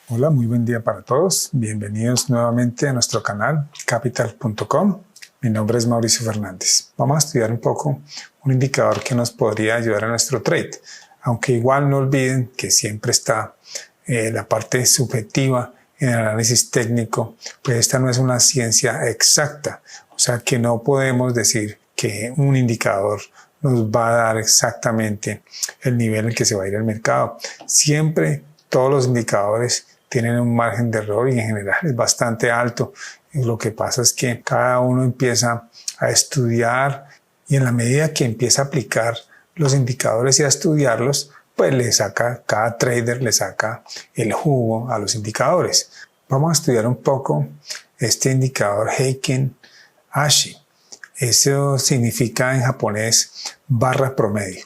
Hola, muy buen día para todos. Bienvenidos nuevamente a nuestro canal capital.com. Mi nombre es Mauricio Fernández. Vamos a estudiar un poco un indicador que nos podría ayudar a nuestro trade. Aunque igual no olviden que siempre está la parte subjetiva en el análisis técnico, pues esta no es una ciencia exacta. O sea que no podemos decir que un indicador nos va a dar exactamente el nivel en el que se va a ir el mercado. Siempre todos los indicadores tienen un margen de error y en general es bastante alto. Y lo que pasa es que cada uno empieza a estudiar y en la medida que empieza a aplicar los indicadores y a estudiarlos, pues cada trader le saca el jugo a los indicadores. Vamos a estudiar un poco este indicador Heikin Ashi. Eso significa en japonés barra promedio.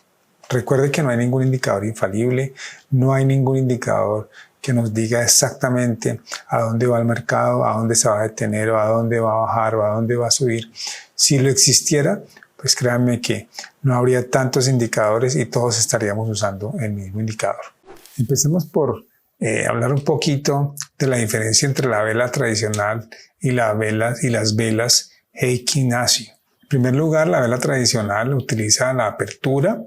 Recuerde que no hay ningún indicador infalible, no hay ningún indicador que nos diga exactamente a dónde va el mercado, a dónde se va a detener, o a dónde va a bajar, o a dónde va a subir. Si lo existiera, pues créanme que no habría tantos indicadores y todos estaríamos usando el mismo indicador. Empecemos por hablar un poquito de la diferencia entre la vela tradicional y las velas Heikin Ashi. En primer lugar, la vela tradicional utiliza la apertura,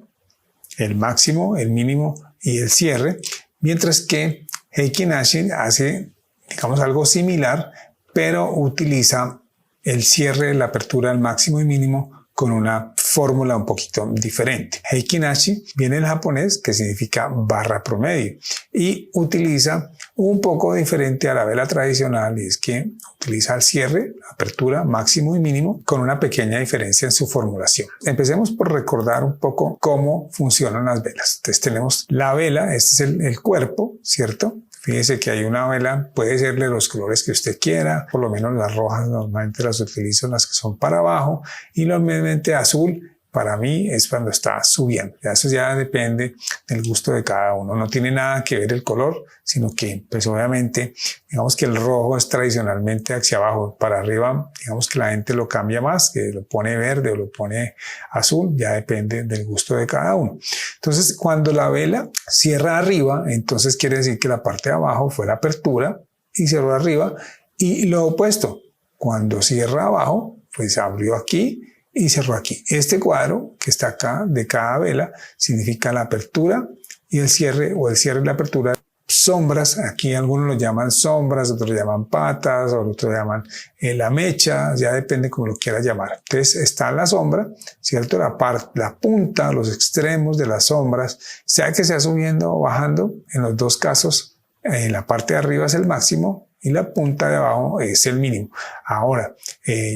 el máximo, el mínimo y el cierre, mientras que Heikin Ashi hace, digamos, algo similar, pero utiliza el cierre, la apertura, el máximo y mínimo con una fórmula un poquito diferente. Heikin Ashi viene del japonés, que significa barra promedio, y utiliza un poco diferente a la vela tradicional, y es que utiliza el cierre, apertura, máximo y mínimo, con una pequeña diferencia en su formulación. Empecemos por recordar un poco cómo funcionan las velas. Entonces tenemos la vela, este es el cuerpo, ¿cierto? Fíjese que hay una vela, puede ser de los colores que usted quiera, por lo menos las rojas normalmente las utilizo, las que son para abajo, y normalmente azul para mí es cuando está subiendo. Eso ya depende del gusto de cada uno. No tiene nada que ver el color, sino que pues obviamente digamos que el rojo es tradicionalmente hacia abajo. Para arriba digamos que la gente lo cambia más, que lo pone verde o lo pone azul, ya depende del gusto de cada uno. Entonces cuando la vela cierra arriba, entonces quiere decir que la parte de abajo fue la apertura y cerró arriba, y lo opuesto, cuando cierra abajo pues abrió aquí y cerró aquí. Este cuadro que está acá de cada vela significa la apertura y el cierre, o el cierre y la apertura. Sombras, aquí algunos lo llaman sombras, otros lo llaman patas, otros lo llaman la mecha, ya depende como lo quieras llamar. Entonces está la sombra, ¿cierto? La punta, los extremos de las sombras, sea que sea subiendo o bajando, en los dos casos, en la parte de arriba es el máximo y la punta de abajo es el mínimo. Ahora,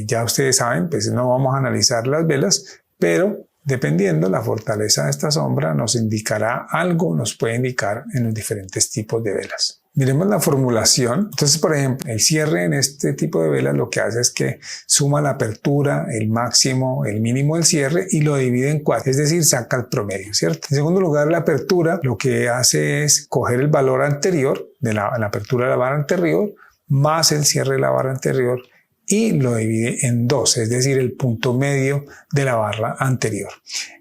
ya ustedes saben, pues no vamos a analizar las velas, pero dependiendo la fortaleza de esta sombra nos indicará algo, nos puede indicar en los diferentes tipos de velas. Miremos la formulación. Entonces, por ejemplo, el cierre en este tipo de velas lo que hace es que suma la apertura, el máximo, el mínimo del cierre y lo divide en 4, es decir, saca el promedio, ¿cierto? En segundo lugar, la apertura lo que hace es coger el valor anterior de la apertura de la barra anterior más el cierre de la barra anterior y lo divide en 2, es decir, el punto medio de la barra anterior.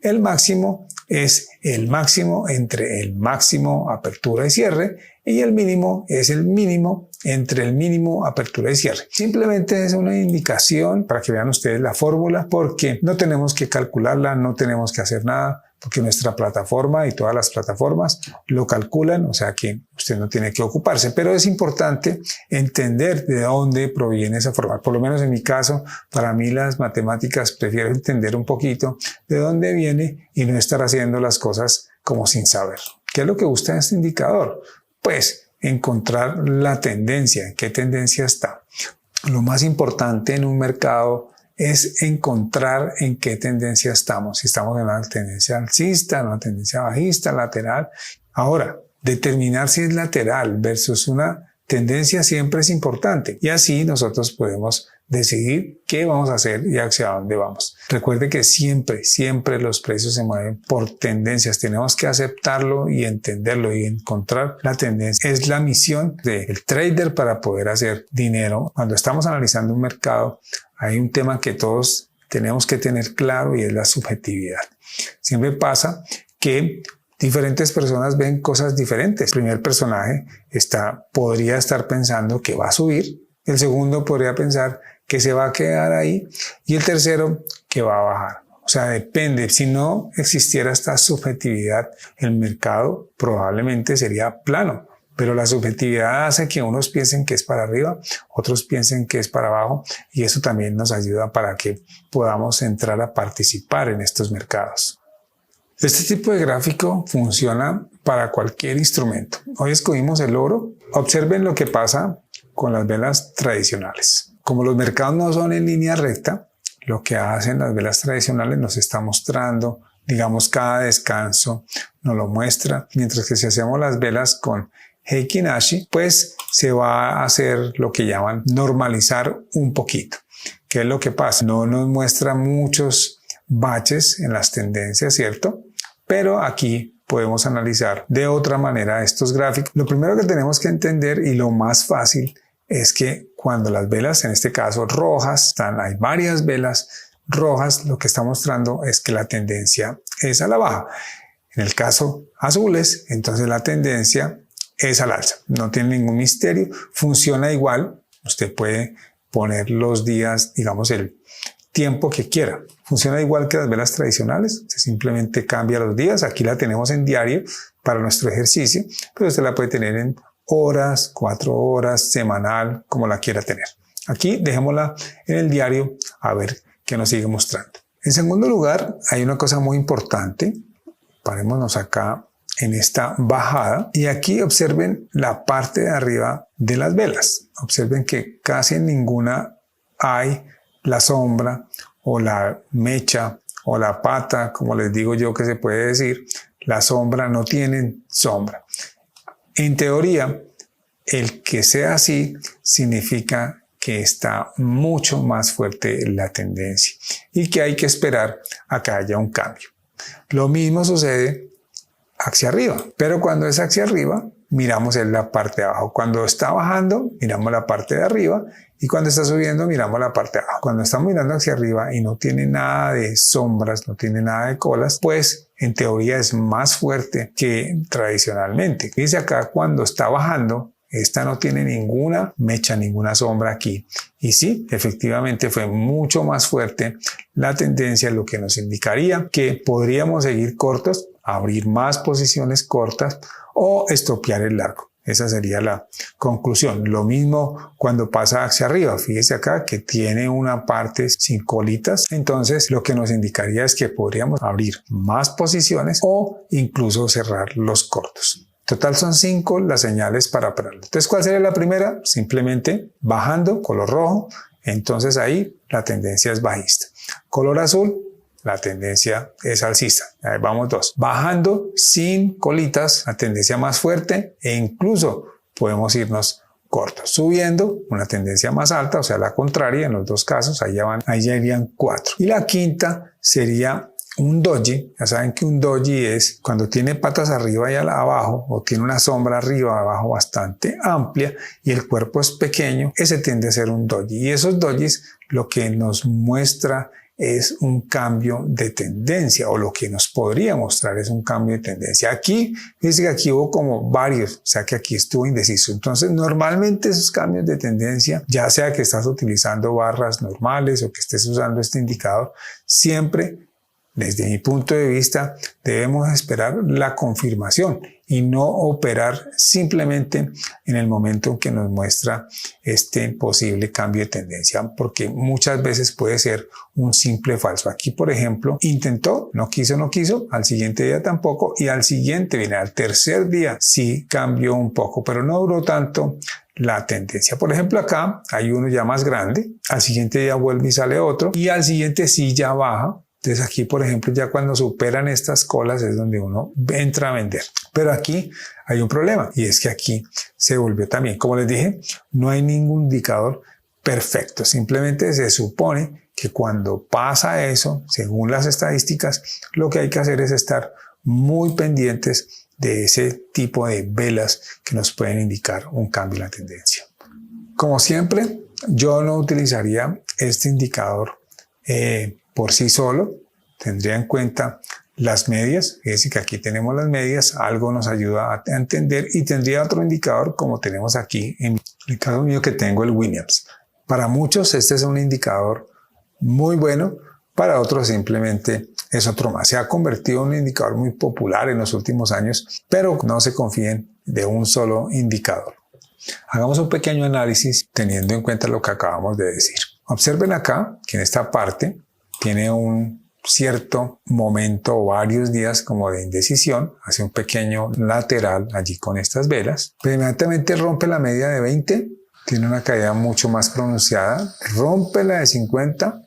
El máximo es el máximo entre el máximo, apertura y cierre, y el mínimo es el mínimo entre el mínimo, apertura y cierre. Simplemente es una indicación para que vean ustedes la fórmula, porque no tenemos que calcularla, no tenemos que hacer nada, porque nuestra plataforma y todas las plataformas lo calculan, o sea que usted no tiene que ocuparse, pero es importante entender de dónde proviene esa forma. Por lo menos en mi caso, para mí las matemáticas prefiero entender un poquito de dónde viene y no estar haciendo las cosas como sin saber. ¿Qué es lo que gusta en este indicador? Pues encontrar la tendencia, en qué tendencia está. Lo más importante en un mercado es encontrar en qué tendencia estamos. Si estamos en una tendencia alcista, en una tendencia bajista, lateral. Ahora, determinar si es lateral versus una tendencia siempre es importante. Y así nosotros podemos decidir qué vamos a hacer y hacia dónde vamos. Recuerde que siempre los precios se mueven por tendencias. Tenemos que aceptarlo y entenderlo y encontrar la tendencia. Es la misión del trader para poder hacer dinero. Cuando estamos analizando un mercado, hay un tema que todos tenemos que tener claro y es la subjetividad. Siempre pasa que diferentes personas ven cosas diferentes. El primer personaje podría estar pensando que va a subir, el segundo podría pensar que se va a quedar ahí y el tercero que va a bajar. O sea, depende. Si no existiera esta subjetividad, el mercado probablemente sería plano. Pero la subjetividad hace que unos piensen que es para arriba, otros piensen que es para abajo, y eso también nos ayuda para que podamos entrar a participar en estos mercados. Este tipo de gráfico funciona para cualquier instrumento. Hoy escogimos el oro. Observen lo que pasa con las velas tradicionales. Como los mercados no son en línea recta, lo que hacen las velas tradicionales nos está mostrando, digamos, cada descanso nos lo muestra, mientras que si hacemos las velas con Heikin Ashi, pues se va a hacer lo que llaman normalizar un poquito. ¿Qué es lo que pasa? No nos muestra muchos baches en las tendencias, ¿cierto? Pero aquí podemos analizar de otra manera estos gráficos. Lo primero que tenemos que entender, y lo más fácil, es que cuando las velas, en este caso rojas, hay varias velas rojas, lo que está mostrando es que la tendencia es a la baja. En el caso azules, entonces la tendencia es al alza. No tiene ningún misterio, funciona igual. Usted puede poner los días, digamos, el tiempo que quiera. Funciona igual que las velas tradicionales, se simplemente cambia los días. Aquí la tenemos en diario para nuestro ejercicio, pero usted la puede tener en horas, 4 horas, semanal, como la quiera tener. Aquí dejémosla en el diario a ver qué nos sigue mostrando. En segundo lugar, hay una cosa muy importante. Parémonos acá en esta bajada y aquí observen la parte de arriba de las velas. Observen que casi en ninguna hay la sombra o la mecha o la pata, como les digo yo que se puede decir. La sombra no tienen sombra. En teoría, el que sea así significa que está mucho más fuerte la tendencia y que hay que esperar a que haya un cambio. Lo mismo sucede hacia arriba, pero cuando es hacia arriba, miramos en la parte de abajo. Cuando está bajando, miramos la parte de arriba, y cuando está subiendo, miramos la parte de abajo. Cuando estamos mirando hacia arriba y no tiene nada de sombras, no tiene nada de colas, pues en teoría es más fuerte que tradicionalmente. Dice acá, cuando está bajando, esta no tiene ninguna mecha, ninguna sombra aquí. Y sí, efectivamente fue mucho más fuerte la tendencia, lo que nos indicaría que podríamos seguir cortos, abrir más posiciones cortas o estopear el largo. Esa sería la conclusión. Lo mismo cuando pasa hacia arriba. Fíjese acá que tiene una parte sin colitas. Entonces lo que nos indicaría es que podríamos abrir más posiciones o incluso cerrar los cortos. Total son 5 las señales para operarlo. Entonces, ¿cuál sería la primera? Simplemente bajando, color rojo. Entonces ahí la tendencia es bajista. Color azul, la tendencia es alcista. Ahí vamos 2. Bajando sin colitas, la tendencia más fuerte e incluso podemos irnos cortos. Subiendo, una tendencia más alta, o sea, la contraria en los dos casos, ahí ya irían 4. Y la quinta sería un doji. Ya saben que un doji es cuando tiene patas arriba y abajo, o tiene una sombra arriba abajo bastante amplia y el cuerpo es pequeño. Ese tiende a ser un doji. Y esos dojis lo que nos muestra es un cambio de tendencia, o lo que nos podría mostrar es un cambio de tendencia. Aquí, fíjense que aquí hubo como varios, o sea que aquí estuvo indeciso. Entonces, normalmente esos cambios de tendencia, ya sea que estás utilizando barras normales o que estés usando este indicador, siempre, desde mi punto de vista, debemos esperar la confirmación y no operar simplemente en el momento en que nos muestra este posible cambio de tendencia, porque muchas veces puede ser un simple falso. Aquí, por ejemplo, intentó, no quiso, al siguiente día tampoco, y al siguiente, viene al tercer día, sí cambió un poco, pero no duró tanto la tendencia. Por ejemplo, acá hay uno ya más grande, al siguiente día vuelve y sale otro, y al siguiente sí ya baja. Entonces aquí, por ejemplo, ya cuando superan estas colas es donde uno entra a vender. Pero aquí hay un problema, y es que aquí se volvió también, como les dije, no hay ningún indicador perfecto. Simplemente se supone que cuando pasa eso, según las estadísticas, lo que hay que hacer es estar muy pendientes de ese tipo de velas que nos pueden indicar un cambio en la tendencia. Como siempre, yo no utilizaría este indicador por sí solo. Tendría en cuenta las medias. Fíjense que aquí tenemos las medias, algo nos ayuda a entender, y tendría otro indicador como tenemos aquí en el caso mío que tengo el Williams. Para muchos este es un indicador muy bueno, para otros simplemente es otro más. Se ha convertido en un indicador muy popular en los últimos años, pero no se confíen de un solo indicador. Hagamos un pequeño análisis teniendo en cuenta lo que acabamos de decir. Observen acá que en esta parte tiene un cierto momento o varios días como de indecisión, hace un pequeño lateral allí con estas velas, pero inmediatamente rompe la media de 20, tiene una caída mucho más pronunciada, rompe la de 50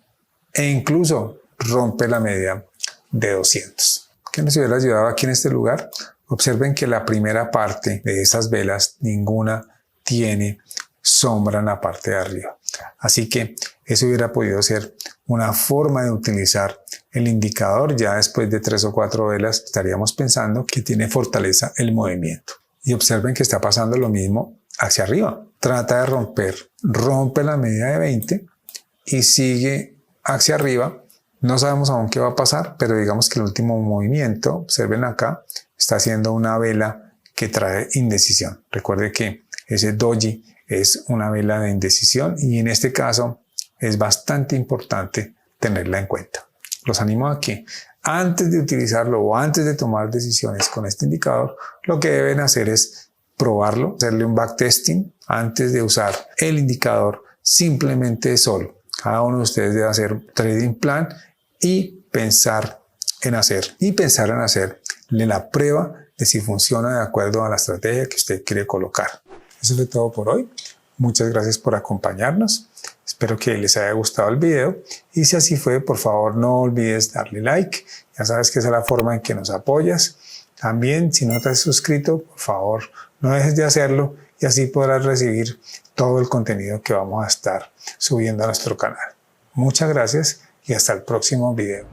e incluso rompe la media de 200. ¿Qué nos hubiera ayudado aquí en este lugar? Observen que la primera parte de esas velas, ninguna tiene sombra en la parte de arriba. Así que eso hubiera podido ser una forma de utilizar el indicador. Ya después de 3 o 4 velas estaríamos pensando que tiene fortaleza el movimiento. Y observen que está pasando lo mismo hacia arriba. Trata de romper, rompe la media de 20 y sigue hacia arriba. No sabemos aún qué va a pasar, pero digamos que el último movimiento, observen acá, está haciendo una vela que trae indecisión. Recuerde que ese doji es una vela de indecisión y en este caso es bastante importante tenerla en cuenta. Los animo a que antes de utilizarlo o antes de tomar decisiones con este indicador, lo que deben hacer es probarlo, hacerle un backtesting antes de usar el indicador simplemente solo. Cada uno de ustedes debe hacer un trading plan y pensar en hacerle la prueba de si funciona de acuerdo a la estrategia que usted quiere colocar. Eso fue todo por hoy. Muchas gracias por acompañarnos. Espero que les haya gustado el video y si así fue, por favor no olvides darle like. Ya sabes que esa es la forma en que nos apoyas. También, si no te has suscrito, por favor no dejes de hacerlo y así podrás recibir todo el contenido que vamos a estar subiendo a nuestro canal. Muchas gracias y hasta el próximo video.